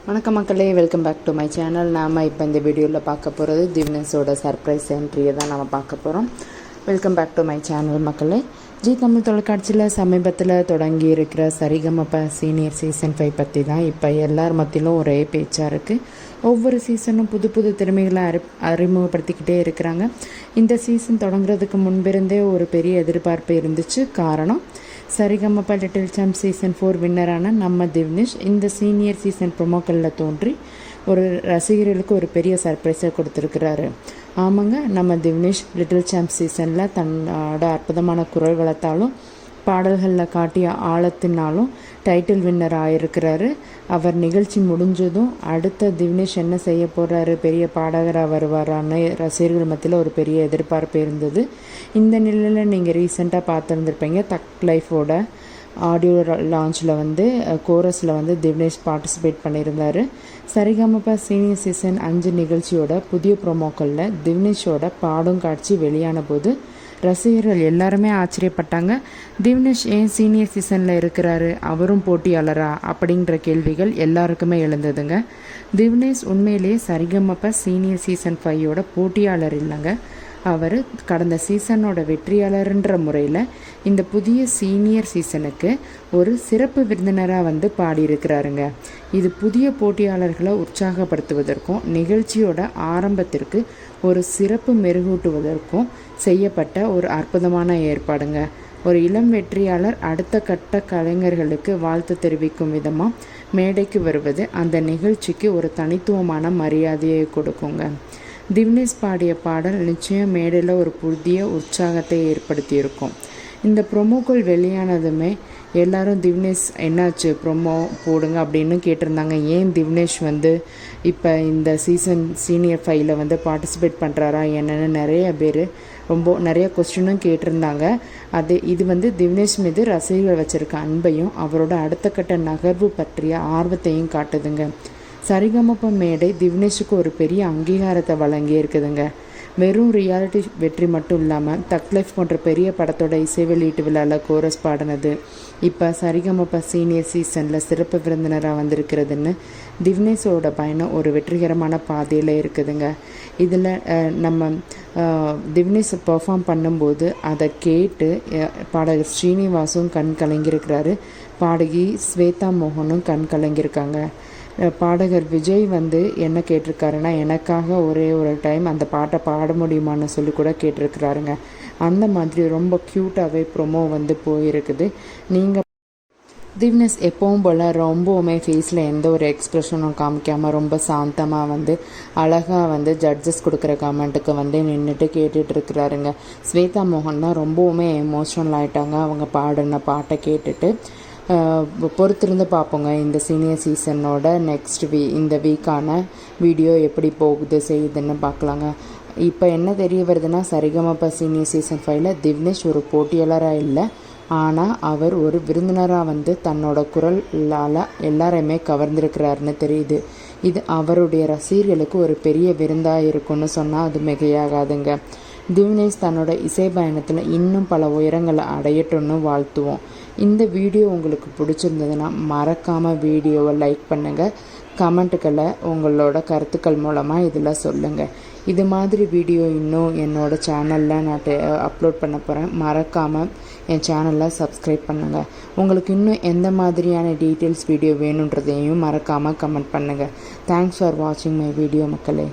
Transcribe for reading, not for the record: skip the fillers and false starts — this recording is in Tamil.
வணக்கம் மக்களே, welcome back to my channel. நாம் இப்போ இந்த வீடியோவில் பார்க்க போகிறது திவ்னஸோட சர்ப்ரைஸ் என்ட்ரியை தான் நம்ம பார்க்க போகிறோம். Welcome back to my channel மக்களே. ஜி தமிழ் தொலைக்காட்சியில் சமீபத்தில் தொடங்கி இருக்கிற சரிகமப சீனியர் சீசன் 5 பற்றி தான் இப்போ எல்லார் மத்தியிலும் ஒரே பேச்சாக இருக்குது. ஒவ்வொரு சீசனும் புது புது திறமைகளை அறிமுகப்படுத்திக்கிட்டே இருக்கிறாங்க. இந்த சீசன் தொடங்குறதுக்கு முன்பிருந்தே ஒரு பெரிய எதிர்பார்ப்பு இருந்துச்சு. காரணம், சரிகமப லிட்டில் சாம்ப் சீசன் 4 வின்னரான நம்ம திவ்னேஷ் இந்த சீனியர் சீசன் ப்ரொமோக்களில் தோன்றி ஒரு ரசிகர்களுக்கு ஒரு பெரிய சர்ப்ரைஸை கொடுத்துருக்கிறாரு. ஆமாங்க, நம்ம திவ்னேஷ் லிட்டில் சாம்ப் சீசனில் தன்னோட அற்புதமான குரல் வளத்தாலும் பாடல்களில் காட்டிய ஆழத்தினாலும் டைட்டில் வின்னர் ஆகிருக்கிறாரு. அவர் நிகழ்ச்சி முடிஞ்சதும் அடுத்த திவ்னேஷ் என்ன செய்ய போகிறாரு, பெரிய பாடகராக வருவாரான்னு ரசிகர்கள் மத்தியில் ஒரு பெரிய எதிர்பார்ப்பு இருந்தது. இந்த நிலையில் நீங்கள் ரீசெண்டாக பார்த்துருந்துருப்பீங்க, தக் லைஃபோட ஆடியோ லான்ச்சில் கோரஸில் திவ்னேஷ் பார்ட்டிசிபேட் பண்ணியிருந்தார். சரிகமப சீனியர் சீசன் 5 நிகழ்ச்சியோட புதிய ப்ரொமோக்களில் திவ்னேஷோட பாடும் காட்சி வெளியான போது ரசிகர்கள் எல்லாருமே ஆச்சரியப்பட்டாங்க. திவ்னேஷ் ஏன் சீனியர் சீசனில் இருக்கிறாரு, அவரும் போட்டியாளரா அப்படின்ற கேள்விகள் எல்லாருக்குமே எழுந்ததுங்க. திவ்னேஷ் உண்மையிலேயே சரிகமப சீனியர் சீசன் 5 போட்டியாளர் இல்லைங்க. அவர் கடந்த சீசனோட வெற்றியாளர்ன்ற முறையில் இந்த புதிய சீனியர் சீசனுக்கு ஒரு சிறப்பு விருந்தினராக பாடியிருக்கிறாருங்க. இது புதிய போட்டியாளர்களை உற்சாகப்படுத்துவதற்கும் நிகழ்ச்சியோட ஆரம்பத்திற்கு ஒரு சிறப்பு மெருகூட்டுவதற்கும் செய்யப்பட்ட ஒரு அற்புதமான ஏற்பாடுங்க. ஒரு இளம் வெற்றியாளர் அடுத்த கட்ட கலைஞர்களுக்கு வாழ்த்து தெரிவிக்கும் விதமாக மேடைக்கு வருவது அந்த நிகழ்ச்சிக்கு ஒரு தனித்துவமான மரியாதையை கொடுக்குங்க. திவ்னேஷ் பாடிய பாடல் நிச்சயம் மேடையில் ஒரு புதிய உற்சாகத்தை ஏற்படுத்தியிருக்கும். இந்த ப்ரொமோக்கள் வெளியானதுமே எல்லாரும் திவ்னேஷ் என்னாச்சு ப்ரொமோ போடுங்க அப்படின்னு கேட்டிருந்தாங்க. ஏன் திவ்னேஷ் இப்போ இந்த சீசன் சீனியர் 5ல் பார்ட்டிசிபேட் பண்ணுறாரா என்னென்னு நிறைய கொஸ்டினும் கேட்டிருந்தாங்க. இது திவ்னேஷ் மீது ரசிகர்கள் வச்சுருக்க அன்பையும் அவரோட அடுத்த கட்ட நகர்வு பற்றிய ஆர்வத்தையும் காட்டுதுங்க. சரிகமப மேடை திவ்னேஷுக்கு ஒரு பெரிய அங்கீகாரத்தை வழங்கி இருக்குதுங்க. வெறும் ரியாலிட்டி வெற்றி மட்டும் இல்லாமல் தக் லைஃப் போன்ற பெரிய படத்தோட இசை வெளியீட்டு விழாவில் கோரஸ் பாடினது, இப்போ சரிகமப சீனியர் சீசனில் சிறப்பு விருந்தினராக வந்திருக்கிறதுன்னு திவ்னேஷோட பயணம் ஒரு வெற்றிகரமான பாதையில் இருக்குதுங்க. இதில் நம்ம திவ்னேஷ் பெர்ஃபார்ம் பண்ணும்போது அதை கேட்டு பாடகர் ஸ்ரீனிவாசும் கண் கலங்கியிருக்கிறாரு. பாடகி ஸ்வேதா மோகனும் கண் கலங்கியிருக்காங்க. பாடகர் விஜய் என்ன கேட்டிருக்காருன்னா, எனக்காக ஒரே ஒரு டைம் அந்த பாட்டை பாட முடியுமான்னு சொல்லி கூட கேட்டிருக்கிறாருங்க. அந்த மாதிரி ரொம்ப க்யூட்டாகவே ப்ரொமோ போயிருக்குது. நீங்கள் திவ்னேஷ் எப்பவும் போல் ரொம்பவுமே ஃபேஸில் எந்த ஒரு எக்ஸ்ப்ரெஷனும் காமிக்காமல் ரொம்ப சாந்தமாக அழகாக ஜட்ஜஸ் கொடுக்குற கமெண்ட்டுக்கு நின்றுட்டு கேட்டுட்ருக்கிறாருங்க. ஸ்வேதா மோகன் தான் ரொம்பவுமே எமோஷனல் ஆகிட்டாங்க அவங்க பாடின பாட்டை கேட்டுட்டு. பொறுத்திருந்து பார்ப்போங்க இந்த சீனியர் சீசனோட நெக்ஸ்ட் இந்த வீக்கான வீடியோ எப்படி போகுது செய்யுதுன்னு பார்க்கலாங்க. இப்போ என்ன தெரிய வருதுன்னா, சரிகமப சீனியர் சீசன் 5ல் திவ்னேஷ் ஒரு போட்டியாளராக இல்லை, ஆனால் அவர் ஒரு விருந்தினராக தன்னோட குரலால் எல்லாரையுமே கவர்ந்திருக்கிறாருன்னு தெரியுது. இது அவருடைய ரசிகர்களுக்கு ஒரு பெரிய விருந்தாக இருக்குன்னு சொன்னால் அது மிகையாகாதுங்க. திவ்னேஷ் தன்னோட இசை பயணத்தில் இன்னும் பல உயரங்களை அடையட்டும்னு வாழ்த்துவோம். இந்த வீடியோ உங்களுக்கு பிடிச்சிருந்ததுன்னா மறக்காமல் வீடியோவை லைக் பண்ணுங்கள். கமெண்ட்டுக்களை உங்களோட கருத்துக்கள் மூலமாக இதில் சொல்லுங்கள். இது மாதிரி வீடியோ இன்னும் என்னோடய சேனலில் நான் அப்லோட் பண்ண போகிறேன். மறக்காமல் என் சேனலில் சப்ஸ்கிரைப் பண்ணுங்கள். உங்களுக்கு இன்னும் எந்த மாதிரியான டீட்டெயில்ஸ் வீடியோ வேணுன்றதையும் மறக்காமல் கமெண்ட் பண்ணுங்கள். தேங்க்ஸ் ஃபார் வாட்சிங் மை வீடியோ மக்களே.